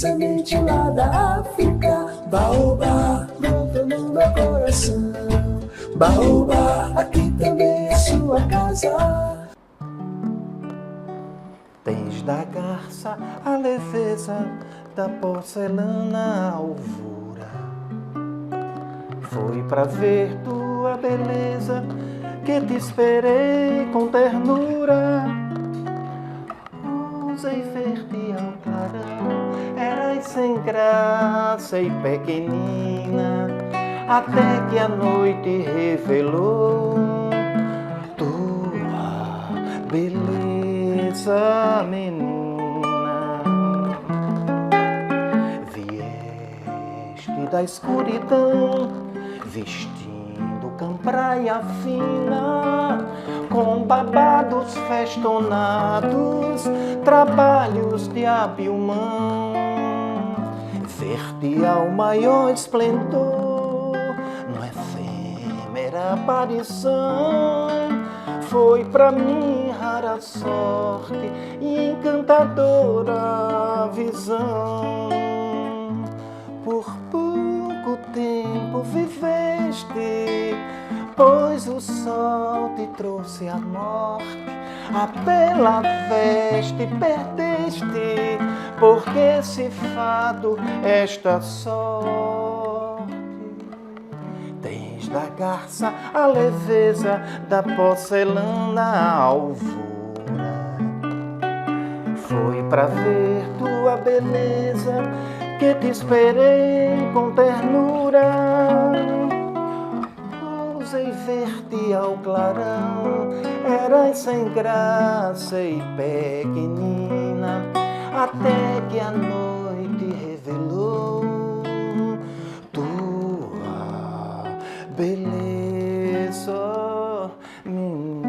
semente lá da África. Baobá, brotou no meu coração. Baobá, aqui também é sua casa. Tens da garça a leveza, da porcelana a alvura. Foi pra ver tua beleza que te esperei com ternura. Usei ver-te ao clarão, eras sem graça e pequenina, até que a noite revelou tua beleza, menina. Vieste da escuridão, vestindo campraia fina, com babados festonados, trabalhos de hábil mão. Ver-te ao maior esplendor, numa efêmera aparição, foi pra mim rara sorte e encantadora visão. Por pouco tempo viveste, pois o sol te trouxe a morte, a bela veste perdeste, porque esse fado, esta sorte. Tens da garça a leveza, da porcelana a alvura. Foi pra ver tua beleza que te esperei com ternura. Ousei ver-te ao clarão, eras sem graça e pequenina, até que a noite revelou tua beleza, menina.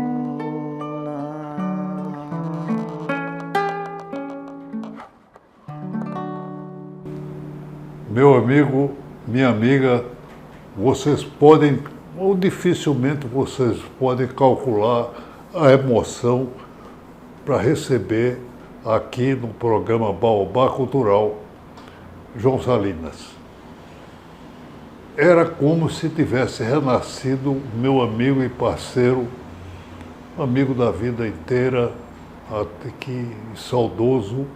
Meu amigo, minha amiga, vocês podem, ou dificilmente vocês podem calcular a emoção para receber aqui no programa Baobá Cultural João Salinas. Era como se tivesse renascido meu amigo e parceiro, amigo da vida inteira, até que saudoso,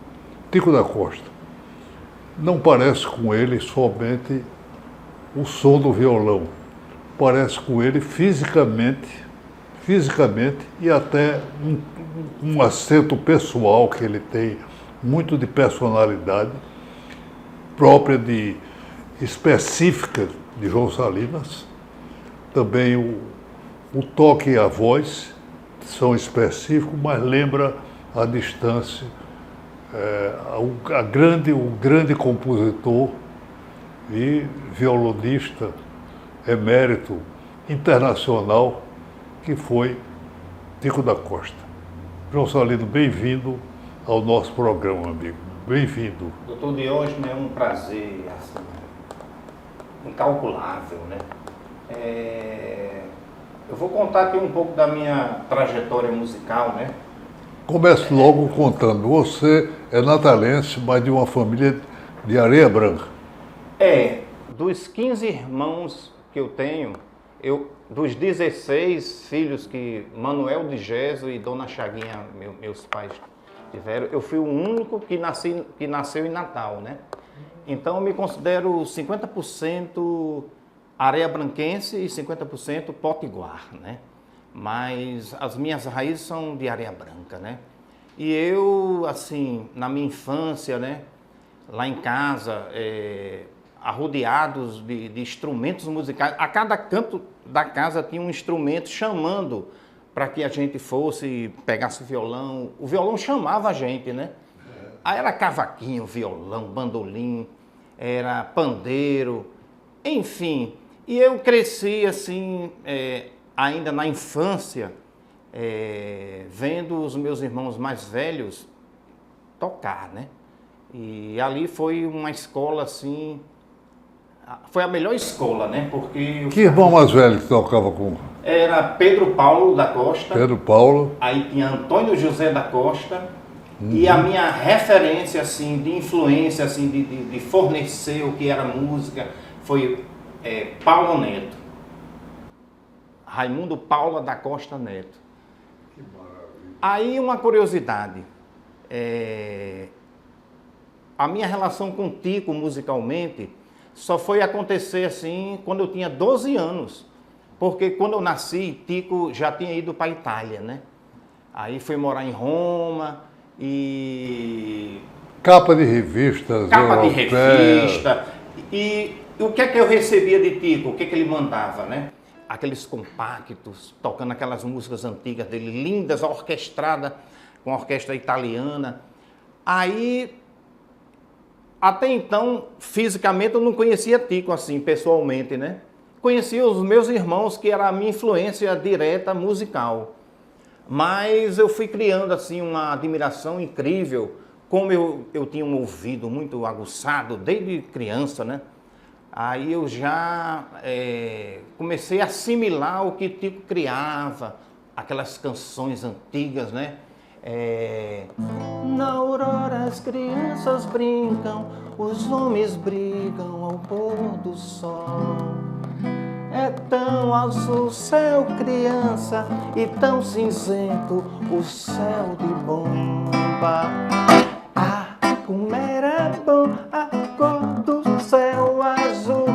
Tico da Costa. Não parece com ele somente o som do violão, parece com ele fisicamente e até um acento pessoal que ele tem, muito de personalidade própria, específica de João Salinas. Também o toque e a voz são específicos, mas lembra a distância o grande compositor e violonista emérito internacional que foi Tico da Costa. João Salino, bem-vindo ao nosso programa, amigo. Bem-vindo. Doutor Diógenes, é um prazer assim, incalculável, né? Eu vou contar aqui um pouco da minha trajetória musical, né? Comece logo contando. Você é natalense, mas de uma família de Areia Branca. Dos 15 irmãos que eu tenho, dos 16 filhos que Manuel de Geso e Dona Chaguinha, meus pais tiveram, eu fui o único que nasceu em Natal, né? Então eu me considero 50% areia branquense e 50% potiguar, né? Mas as minhas raízes são de Areia Branca, né? E eu, assim, na minha infância, né? Lá em casa, arrodeados de instrumentos musicais, a cada canto da casa tinha um instrumento chamando para que a gente fosse, pegasse o violão chamava a gente, né? Aí era cavaquinho, violão, bandolim, era pandeiro, enfim. E eu cresci assim, ainda na infância, vendo os meus irmãos mais velhos tocar, né? E ali foi uma escola assim, foi a melhor escola, né? Porque que irmão mais velho que tocava com? Era Pedro Paulo da Costa. Pedro Paulo. Aí tinha Antônio José da Costa E a minha referência, assim, de influência, assim, de fornecer o que era música, foi Paulo Neto. Raimundo Paula da Costa Neto. Que maravilha. Aí uma curiosidade. A minha relação com Tico, musicalmente, só foi acontecer assim quando eu tinha 12 anos. Porque quando eu nasci, Tico já tinha ido para a Itália, né? Aí foi morar em Roma e... Capa de revistas. Capa de europeias. revista. E o que é que eu recebia de Tico? O que é que ele mandava, né? Aqueles compactos, tocando aquelas músicas antigas dele, lindas, orquestradas, com a orquestra italiana. Aí, até então, fisicamente, eu não conhecia Tico assim, pessoalmente, né? Conhecia os meus irmãos, que era a minha influência direta musical. Mas eu fui criando, assim, uma admiração incrível, como eu tinha um ouvido muito aguçado desde criança, né? Aí eu já comecei a assimilar o que Tico criava, aquelas canções antigas, né? Na aurora as crianças brincam, os homens brigam ao pôr do sol. É tão azul o céu, criança, e tão cinzento o céu de bomba. Ah, como era bom a cor do céu azul,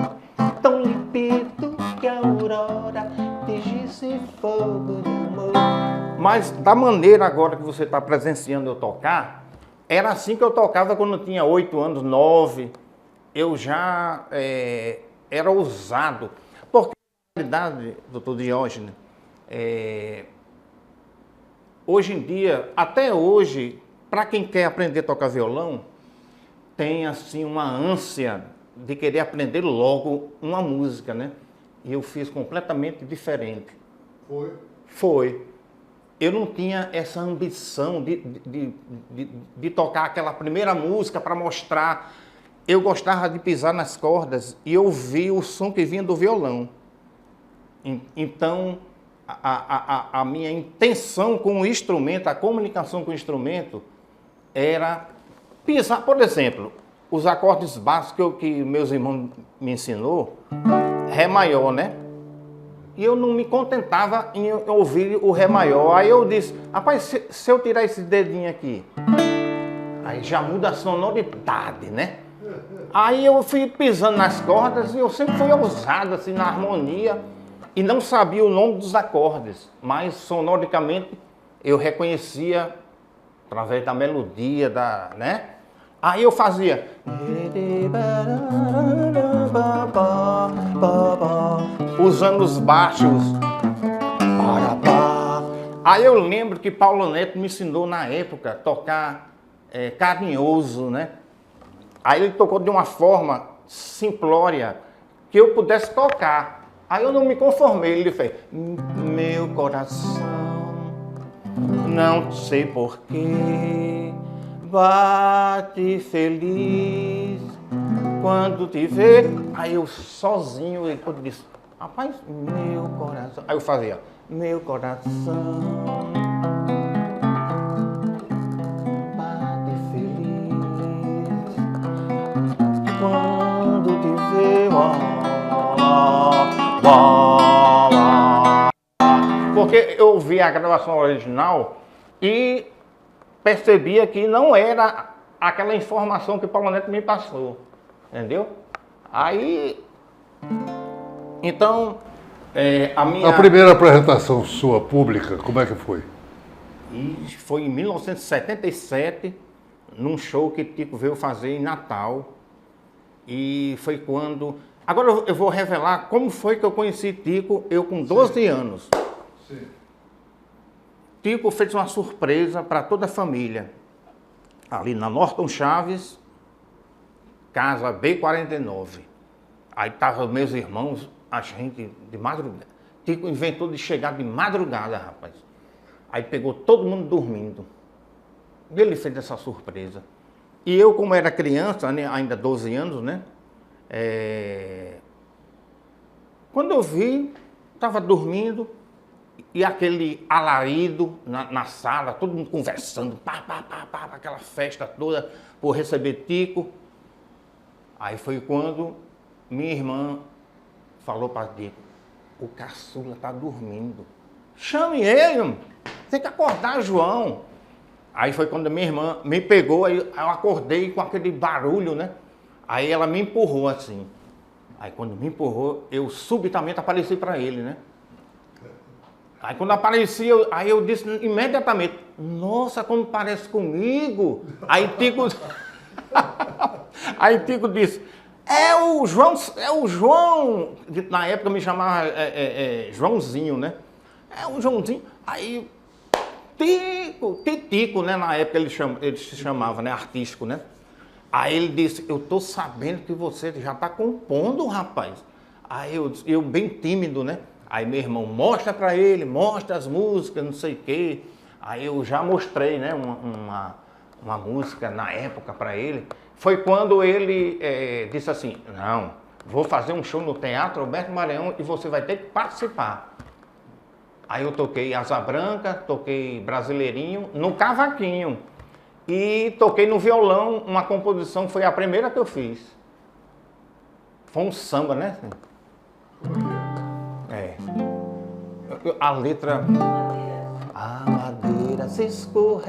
tão límpido que a aurora tingisse fogo de amor. Mas da maneira agora que você está presenciando eu tocar, era assim que eu tocava quando eu tinha 8 anos, 9. Eu já era ousado. Porque, na realidade, doutor Diógenes, hoje em dia, até hoje, para quem quer aprender a tocar violão, tem assim uma ânsia de querer aprender logo uma música, né? E eu fiz completamente diferente. Foi? Foi. Eu não tinha essa ambição de tocar aquela primeira música para mostrar. Eu gostava de pisar nas cordas e ouvir o som que vinha do violão. Então, a minha intenção com o instrumento, a comunicação com o instrumento, era pisar, por exemplo, os acordes básicos que meus irmãos me ensinou, Ré maior, né? E eu não me contentava em ouvir o Ré maior. Aí eu disse, rapaz, se eu tirar esse dedinho aqui, aí já muda a sonoridade, né? Aí eu fui pisando nas cordas e eu sempre fui ousado assim na harmonia e não sabia o nome dos acordes, mas sonoricamente eu reconhecia através da melodia, né? Aí eu fazia usando os baixos. Aí eu lembro que Paulo Neto me ensinou na época a tocar carinhoso, né? Aí ele tocou de uma forma simplória que eu pudesse tocar. Aí eu não me conformei, ele fez: meu coração, não sei porquê, bate feliz quando te vê. Aí eu sozinho, ele disse: rapaz, meu coração. Aí eu fazia: meu coração bate feliz quando te vê. Porque eu ouvi a gravação original e percebia que não era aquela informação que o Paulo Neto me passou, entendeu? Aí, então, A primeira apresentação sua pública, como é que foi? E foi em 1977, num show que Tico veio fazer em Natal. E foi quando... Agora eu vou revelar como foi que eu conheci Tico, eu com 12 anos. Sim. Tico fez uma surpresa para toda a família. Ali na Norton Chaves, casa B49. Aí estavam meus irmãos, a gente de madrugada. Tico inventou de chegar de madrugada, rapaz. Aí pegou todo mundo dormindo. E ele fez essa surpresa. E eu, como era criança, né, ainda 12 anos, né? Quando eu vi, estava dormindo, E aquele alarido na sala, todo mundo conversando, aquela festa toda por receber Tico. Aí foi quando minha irmã falou para Tico, o caçula está dormindo. Chame ele, tem que acordar, João. Aí foi quando a minha irmã me pegou, aí eu acordei com aquele barulho, né? Aí ela me empurrou assim. Aí quando me empurrou, eu subitamente apareci para ele, né? Aí quando apareci, aí eu disse imediatamente, nossa, como parece comigo. Aí Tico disse, é o João, que na época me chamava Joãozinho, né? É o Joãozinho. Aí, Titico, né? Na época ele se chamava, né? Artístico, né? Aí ele disse, eu tô sabendo que você já tá compondo, rapaz. Aí eu bem tímido, né? Aí meu irmão mostra pra ele, mostra as músicas, não sei o quê. Aí eu já mostrei, né? Uma música na época pra ele. Foi quando ele disse assim, não, vou fazer um show no Teatro Alberto Maranhão e você vai ter que participar. Aí eu toquei Asa Branca, toquei Brasileirinho, no cavaquinho. E toquei no violão uma composição, foi a primeira que eu fiz. Foi um samba, né? A letra... A madeira se escorrega,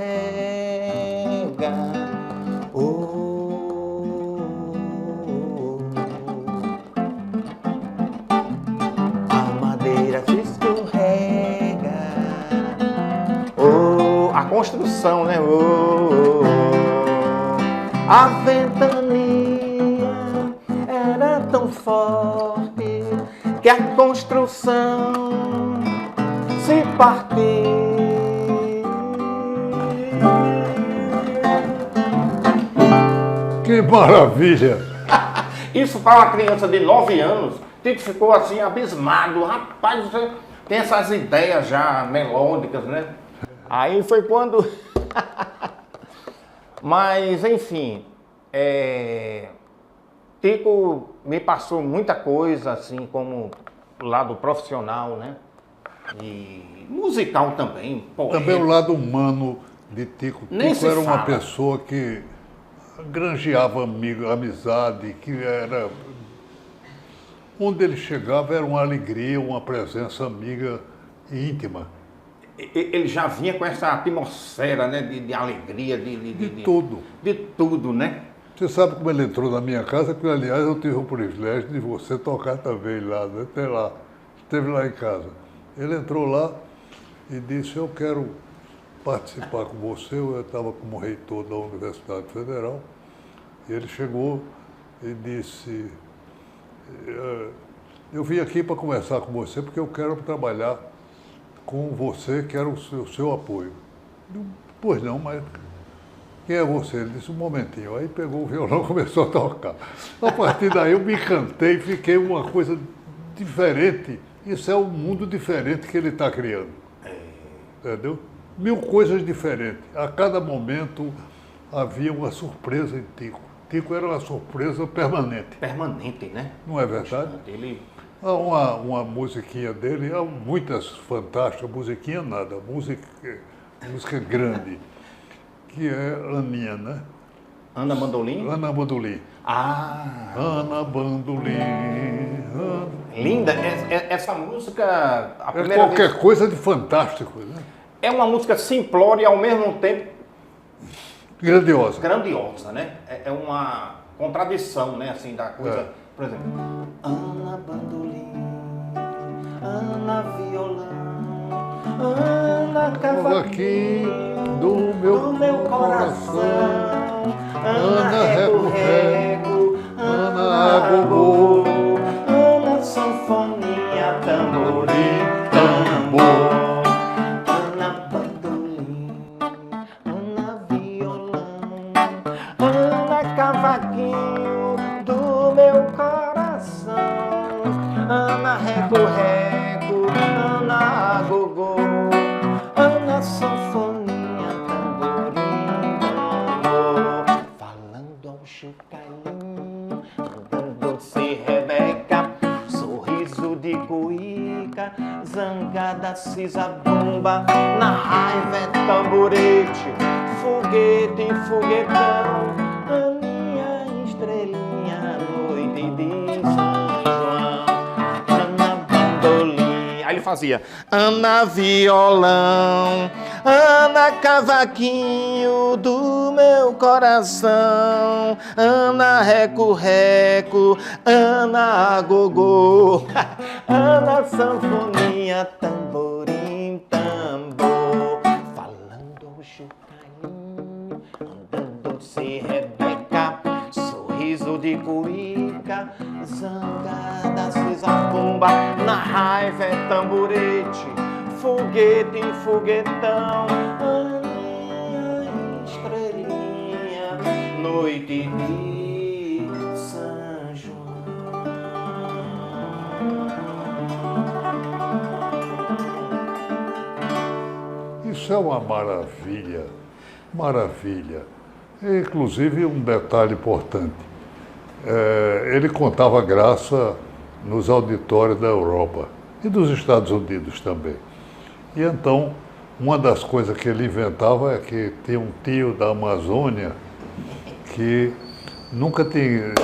a madeira se escorrega, a construção, né? A ventania era tão forte que a construção se partiu. Que maravilha! Isso para uma criança de 9 anos, Tico ficou assim abismado. Rapaz, você tem essas ideias já melódicas, né? Aí foi quando... Mas, enfim, Tico me passou muita coisa, assim, como lado profissional, né? E musical também, poeta. Também o lado humano de Tico. Nem Tico se era uma fala. pessoa que granjeava amizade, que era... Onde ele chegava era uma alegria, uma presença amiga e íntima. Ele já vinha com essa atmosfera, né, de alegria, De tudo. De tudo, né? Você sabe como ele entrou na minha casa, que aliás eu tive o privilégio de você tocar também lá, né? Esteve lá em casa. Ele entrou lá e disse, eu quero participar com você, eu estava como reitor da Universidade Federal, e ele chegou e disse, eu vim aqui para conversar com você porque eu quero trabalhar com você, quero o seu apoio. Eu, pois não, mas quem é você? Ele disse, um momentinho. Aí pegou o violão e começou a tocar. A partir daí eu me encantei, fiquei uma coisa diferente. Isso é um mundo diferente que ele está criando. Entendeu? 1000 coisas diferentes. A cada momento havia uma surpresa em Tico. Tico era uma surpresa permanente. Permanente, né? Não é verdade? Ele... Há uma musiquinha dele, há muitas fantásticas, musiquinha nada, música grande, que é Aninha, né? Ana Bandolim? Ana Bandolim. Ah! Ana Bandolim. Ana... Linda! Essa música... A É primeira qualquer vez, coisa de fantástico, né? é uma música simplória e ao mesmo tempo Grandiosa. grandiosa, né? É uma contradição, né? Assim, da coisa... Por exemplo... Ana Bandolim, Ana Violão, Ana Cavaquinho do meu coração, Ana Rego-Rego, Ana Agogô, Ana Sanfoninha, Tamborim, Tambor, Ana Bandolim, Ana Violão, Ana Cavaquinho do meu coração, Ana Rego-Rego, Ana Agogô, Ana Sanfoninha, Tamborim, Tambor, falando ao chocalhinho, andando-se Rebeca, sorriso de cuíca, cuíca, zangada se zabumba, na raiva é tamborete, foguete e foguetão, Aninha, estrelinha, noite de São João, Ana bandolim. Aí ele fazia Ana violão, Ana cavaquinho do meu coração, Ana reco-reco, Ana gogô, Ana sanfoninha, tamborim, tambor, falando chucainho, andando se rebeca, sorriso de cuíca, zangada se zabumba, na raiva é tamborete, foguete e foguetão, Aninha, estrelinha, noite de São João. Isso é uma maravilha, maravilha. E, inclusive, um detalhe importante. Ele contava graça nos auditórios da Europa e dos Estados Unidos também. E então, uma das coisas que ele inventava é que tinha um tio da Amazônia que nunca tinha...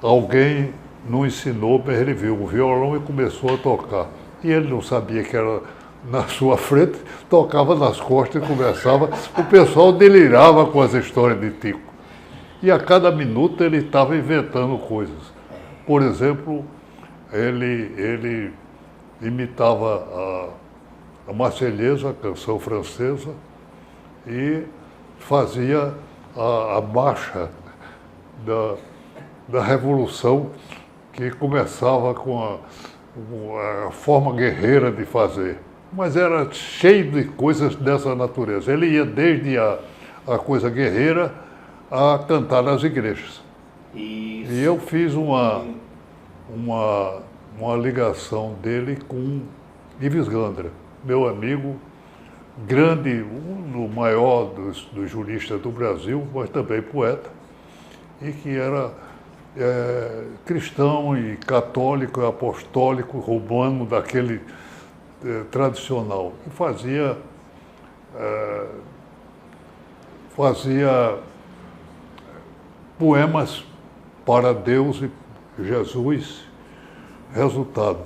Alguém não ensinou, mas ele viu um violão e começou a tocar. E ele não sabia que era na sua frente, tocava nas costas e conversava. O pessoal delirava com as histórias de Tico. E a cada minuto ele estava inventando coisas. Por exemplo, ele imitava a Marselhesa, a canção francesa, e fazia a marcha da Revolução, que começava com a forma guerreira de fazer. Mas era cheio de coisas dessa natureza. Ele ia desde a coisa guerreira a cantar nas igrejas. Isso. E eu fiz uma ligação dele com Ives Gandra, meu amigo, grande, um do maior dos juristas do Brasil, mas também poeta, e que era cristão e católico e apostólico romano daquele tradicional. E fazia poemas para Deus e Jesus. Resultado,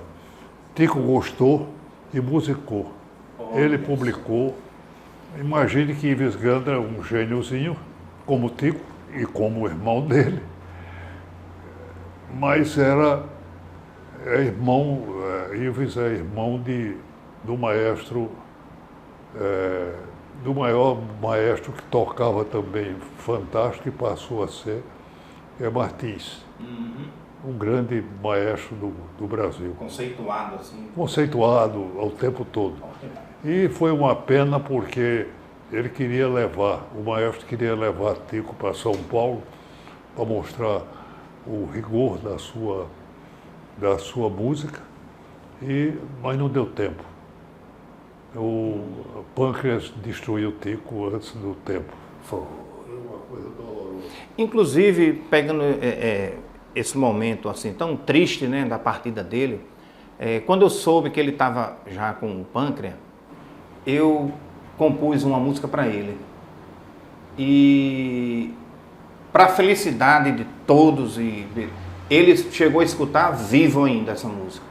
Tico gostou e musicou. Ele publicou. Imagine que Ives Gandra é um gêniozinho, como Tico e como o irmão dele, mas Ives é irmão do maestro, do maior maestro que tocava também fantástico e passou a ser, Martins. Um grande maestro do Brasil. Conceituado assim. Conceituado ao tempo todo. E foi uma pena porque ele queria levar, o maestro queria levar Tico para São Paulo para mostrar o rigor da sua música, mas não deu tempo. O pâncreas destruiu Tico antes do tempo. Foi uma coisa dolorosa. Inclusive, pegando esse momento assim tão triste, né, da partida dele, quando eu soube que ele estava já com o pâncreas, eu compus uma música para ele. E para a felicidade de todos, ele chegou a escutar vivo ainda essa música.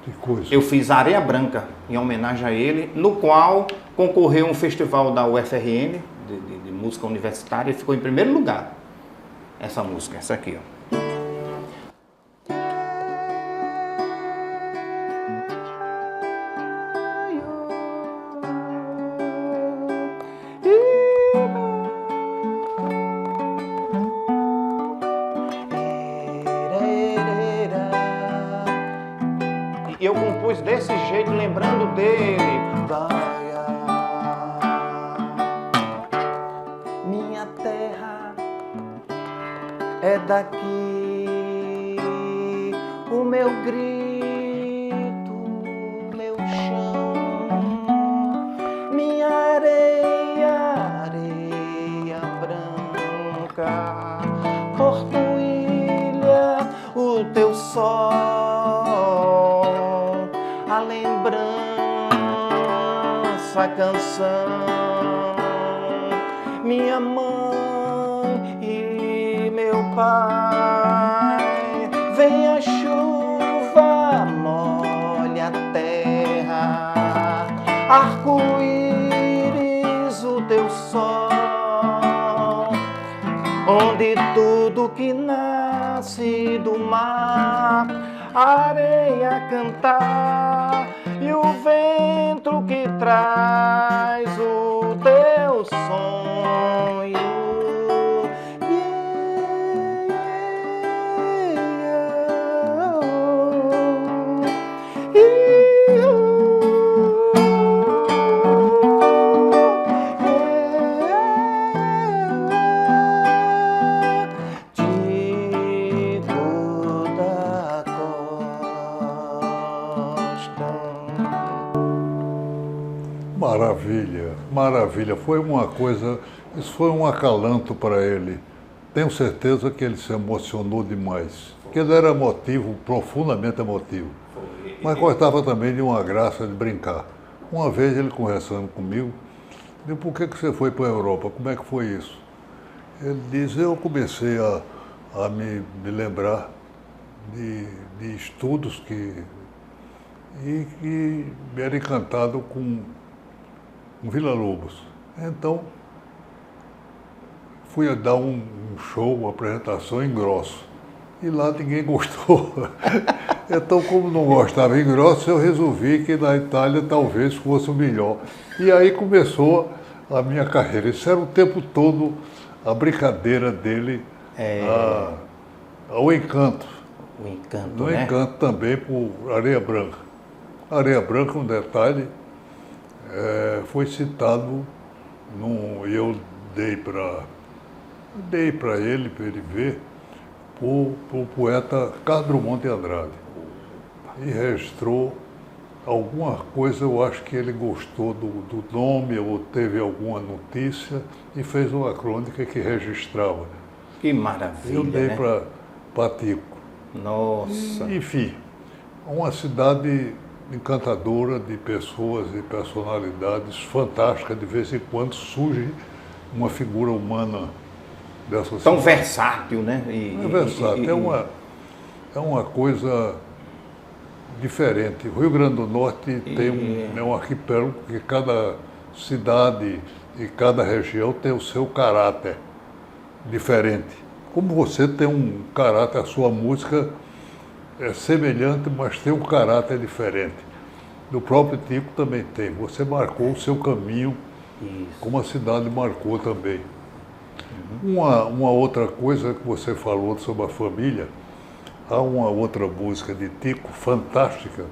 Que coisa. Eu fiz Areia Branca em homenagem a ele, no qual concorreu um festival da UFRN de música universitária e ficou em primeiro lugar. Essa música, essa aqui, ó. E eu compus desse jeito, lembrando dele. Minha terra é daqui, o meu grito, meu chão, minha areia, areia branca, Porto Ilha, o teu sol, a lembrança essa canção. Minha mãe e meu pai, vem a chuva, molha a terra, arco-íris o teu sol, onde tudo que nasce do mar, a areia cantar e o vento que traz o teu sonho. Maravilha, maravilha. Foi uma coisa, isso foi um acalanto para ele. Tenho certeza que ele se emocionou demais. Que ele era emotivo, profundamente emotivo. Mas gostava também de uma graça de brincar. Uma vez ele conversando comigo, disse, por que você foi para a Europa? Como é que foi isso? Ele diz, eu comecei a me lembrar de estudos que era encantado com Villa-Lobos. Então, fui dar um show, uma apresentação em Grosso. E lá ninguém gostou. Então, como não gostava em Grosso, eu resolvi que na Itália talvez fosse o melhor. E aí começou a minha carreira. Isso era o tempo todo a brincadeira dele, ao encanto. O encanto, No né? encanto também por Areia Branca. Areia Branca, um detalhe, foi citado, eu dei para ele ver, por poeta Carlos Drummond de Andrade. E registrou alguma coisa, eu acho que ele gostou do nome, ou teve alguma notícia, e fez uma crônica que registrava. Que maravilha, Eu dei né? para Patico. Nossa. Enfim, uma cidade encantadora de pessoas e personalidades fantásticas. De vez em quando surge uma figura humana dessa Tão cidade. versátil, né? É versátil, é uma coisa diferente. O Rio Grande do Norte tem um arquipélago que cada cidade e cada região tem o seu caráter diferente. Como você tem um caráter, a sua música é semelhante, mas tem um caráter diferente. Do próprio Tico também tem. Você marcou o seu caminho, como a cidade marcou também. Uma outra coisa que você falou sobre a família, há uma outra música de Tico fantástica,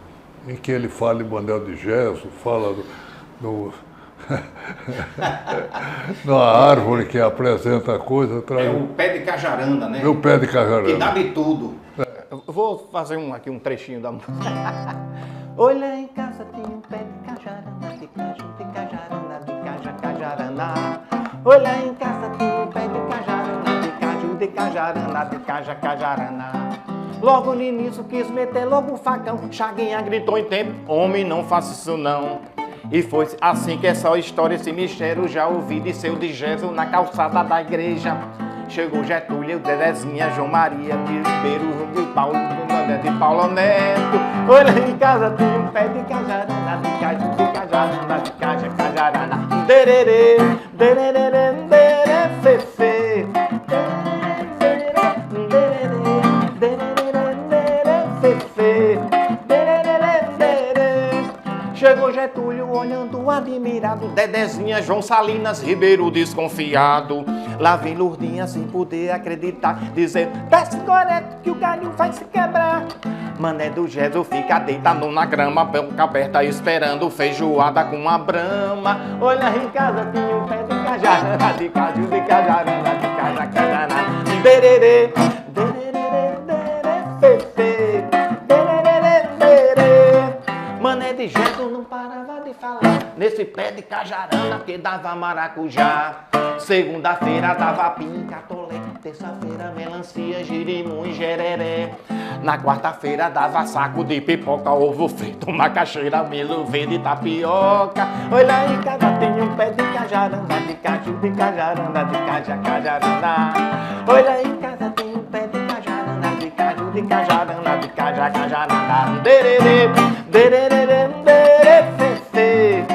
em que ele fala em Manuel de Gesso, fala na árvore que apresenta a coisa. É o pé de cajaranda, né? Meu pé de cajaranda. Que dá de tudo. Eu vou fazer aqui um trechinho da música. Olha, em casa tem um pé de cajaranda, de cajaranda, de cajarana. Olha, em casa tem um pé de cajaranda, de cajaranda, de cajarana. Logo no início quis meter logo o facão, Chaguinha gritou em tempo, homem, não faça isso não. E foi assim que essa história, esse mistério, já ouvi de seu de Gesso na calçada da igreja. Chegou Getúlio, Dedezinha, João Maria, de Ribeiro, de Paulo Neto. Olha, em casa tem um pé de cajarana, de cajarana, de cajarana. Dererê, dererê, dererê, fefe. Chegou Getúlio olhando admirado, Dedezinha, João Salinas, Ribeiro desconfiado. Lá vem Lourdinha sem poder acreditar, dizendo, desce Goreto que o galho vai se quebrar. Mané do Gesso fica deitado na grama, boca aberta esperando feijoada com a brama. Olha, em casa tinha um pé de cajarana, de cajarana, de cajarana. Dererê, dererê, dererê, fefe. Dererê, dererê. Mané de Gesso não parava de falar nesse pé de cajarana que dava maracujá. Segunda-feira dava pinca, tolé, terça-feira melancia, girimum e jereré. Na quarta-feira dava saco de pipoca, ovo frito, macaxeira, milho verde, tapioca. Oi, lá em casa tem um pé de cajaranda, de caju, de cajaranda, de cajaranda. Oi, lá em casa tem um pé de cajaranda, de caju, de cajaranda, de cajaranda. Dererê, dererê, dererê, fefê.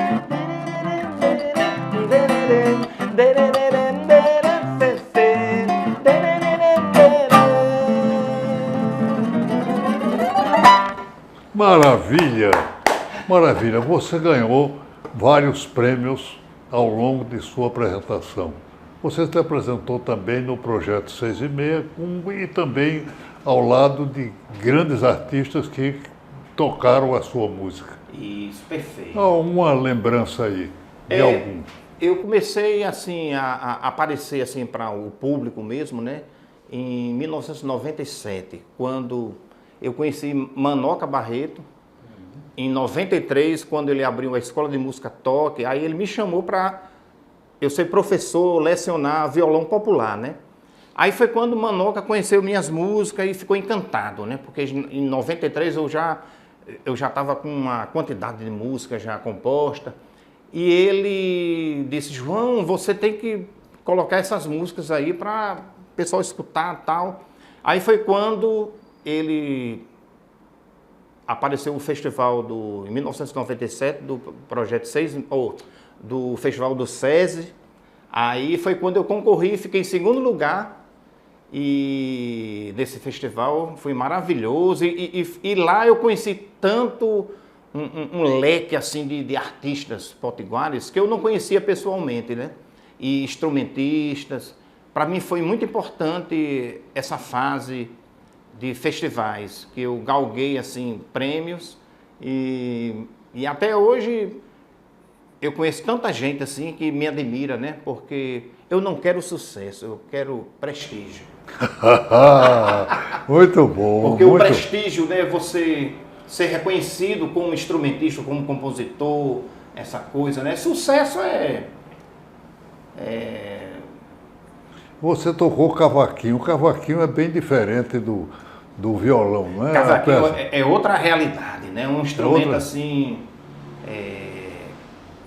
Maravilha, maravilha. Você ganhou vários prêmios ao longo de sua apresentação. Você se apresentou também no Projeto 6 e Meia e também ao lado de grandes artistas que tocaram a sua música. Isso, perfeito. Há uma lembrança aí de algum. Eu comecei assim a aparecer assim para o público mesmo, né? Em 1997, quando eu conheci Manoca Barreto. Em 93, quando ele abriu a Escola de Música Toque, aí ele me chamou para eu ser professor, lecionar violão popular, né? Aí foi quando Manoca conheceu minhas músicas e ficou encantado, né? Porque em 93 eu já estava com uma quantidade de música já composta. E ele disse, João, você tem que colocar essas músicas aí para o pessoal escutar e tal. Aí foi quando ele apareceu o festival em 1997, do Projeto 6, ou do Festival do SESI. Aí foi quando eu concorri, fiquei em segundo lugar. E desse festival foi maravilhoso. E lá eu conheci tanto um leque assim de artistas potiguares que eu não conhecia pessoalmente, né? E instrumentistas. Para mim foi muito importante essa fase de festivais, que eu galguei assim prêmios e até hoje eu conheço tanta gente assim que me admira, né? Porque eu não quero sucesso, eu quero prestígio. Muito bom. Porque muito... o prestígio, né? Você ser reconhecido como instrumentista, como compositor, essa coisa, né? Sucesso Você tocou cavaquinho. O cavaquinho é bem diferente do violão, não é? Cavaquinho é outra realidade, né? Um instrumento outra... assim...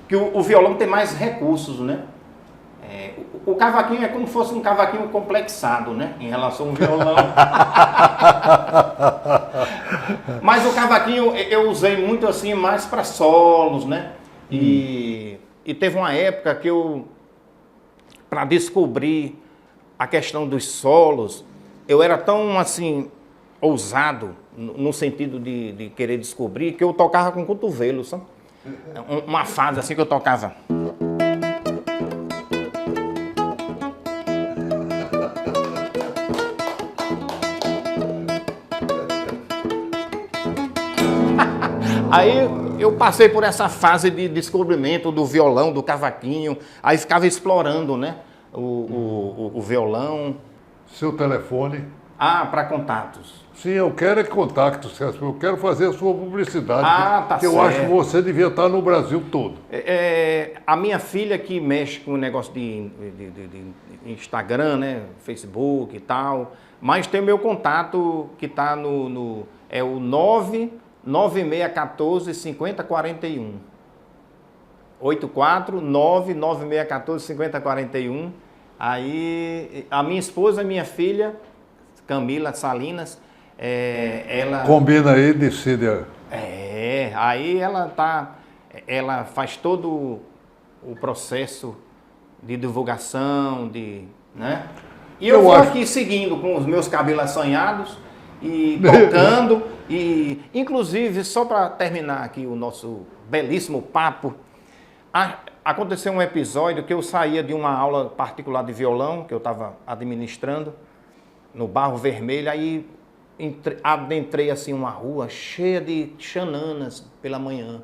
que o violão tem mais recursos, né? O cavaquinho é como se fosse um cavaquinho complexado, né? Em relação ao violão. Mas o cavaquinho eu usei muito assim mais para solos, né? E teve uma época que para descobrir a questão dos solos, eu era tão assim ousado no sentido de querer descobrir que eu tocava com cotovelo, sabe? Uma fase assim que eu tocava. Aí eu passei por essa fase de descobrimento do violão, do cavaquinho, aí ficava explorando, né, o violão. Seu telefone? Ah, para contatos. Sim, eu quero é contatos, eu quero fazer a sua publicidade. Ah, tá que eu certo. acho que você devia estar no Brasil todo. A minha filha que mexe com o negócio de Instagram, né, Facebook e tal, mas tem o meu contato que está é o 99614-5041. 849-9614-5041. Aí a minha esposa e minha filha, Camila Salinas, ela... Combina aí e decide. Aí ela faz todo o processo de divulgação, né? E eu vou aqui seguindo com os meus cabelos assanhados e tocando. E, inclusive, só para terminar aqui o nosso belíssimo papo, aconteceu um episódio que eu saía de uma aula particular de violão, que eu estava administrando, no Barro Vermelho, aí adentrei assim uma rua cheia de xananas pela manhã.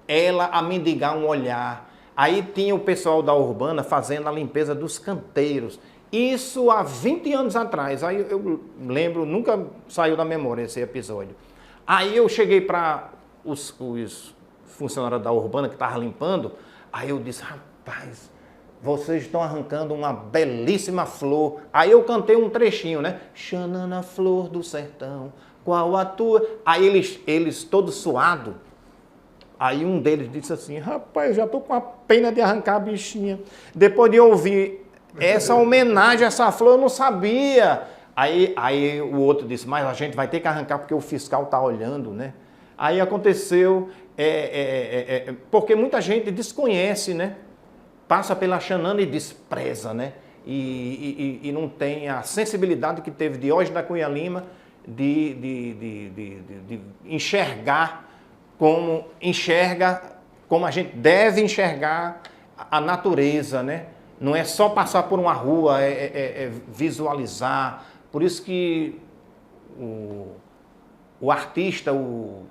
Ela a mendigar um olhar. Aí tinha o pessoal da Urbana fazendo a limpeza dos canteiros. Isso há 20 anos atrás. Aí eu lembro, nunca saiu da memória esse episódio. Aí eu cheguei para os funcionários da Urbana que estavam limpando. Aí eu disse, rapaz, vocês estão arrancando uma belíssima flor. Aí eu cantei um trechinho, né? Xanana, flor do sertão, qual a tua... Aí eles todos suados. Aí um deles disse assim, rapaz, já tô com a pena de arrancar a bichinha. Depois de ouvir essa homenagem a essa flor, eu não sabia. Aí o outro disse, mas a gente vai ter que arrancar porque o fiscal tá olhando, né? Aí aconteceu, porque muita gente desconhece, né? Passa pela Xanana e despreza, né? E não tem a sensibilidade que teve Diógenes da Cunha Lima de enxergar como a gente deve enxergar a natureza, né? Não é só passar por uma rua, é visualizar. Por isso que o artista,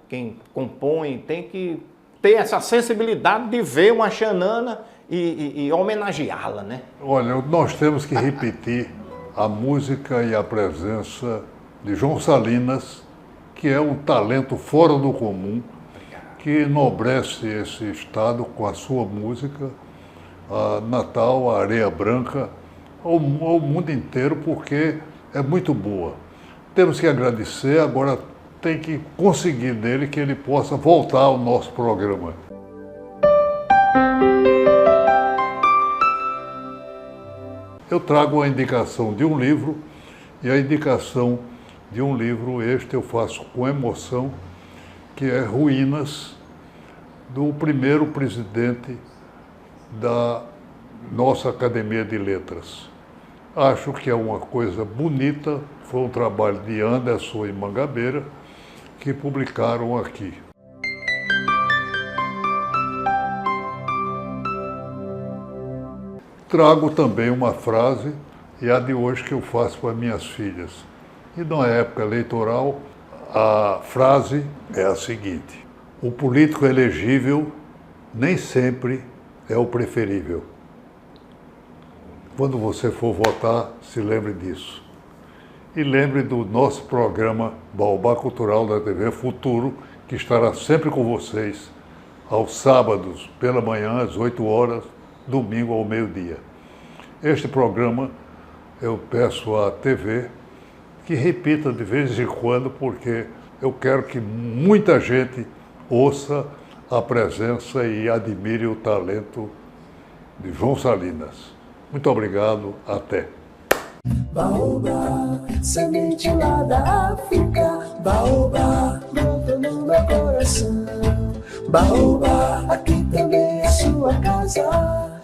quem compõe, tem que ter essa sensibilidade de ver uma Xanana e homenageá-la, né? Olha, nós temos que repetir a música e a presença de João Salinas, que é um talento fora do comum, que enobrece esse estado com a sua música, a Natal, a Areia Branca, ao mundo inteiro, porque é muito boa. Temos que agradecer, agora tem que conseguir dele que ele possa voltar ao nosso programa. Eu trago a indicação de um livro, e a indicação de um livro, este eu faço com emoção, que é Ruínas, do primeiro presidente da nossa Academia de Letras. Acho que é uma coisa bonita, foi um trabalho de Anderson e Mangabeira, que publicaram aqui. Trago também uma frase, e a de hoje que eu faço para minhas filhas. E na época eleitoral, a frase é a seguinte: o político elegível nem sempre é o preferível. Quando você for votar, se lembre disso. E lembre do nosso programa Baobá Cultural da TV Futuro, que estará sempre com vocês, aos sábados, pela manhã, às 8 horas, domingo ao meio-dia. Este programa eu peço à TV que repita de vez em quando, porque eu quero que muita gente ouça a presença e admire o talento de João Salinas. Muito obrigado, até. Baobá, semente lá da África, baobá, brota no meu coração. Baobá, aqui também é sua casa.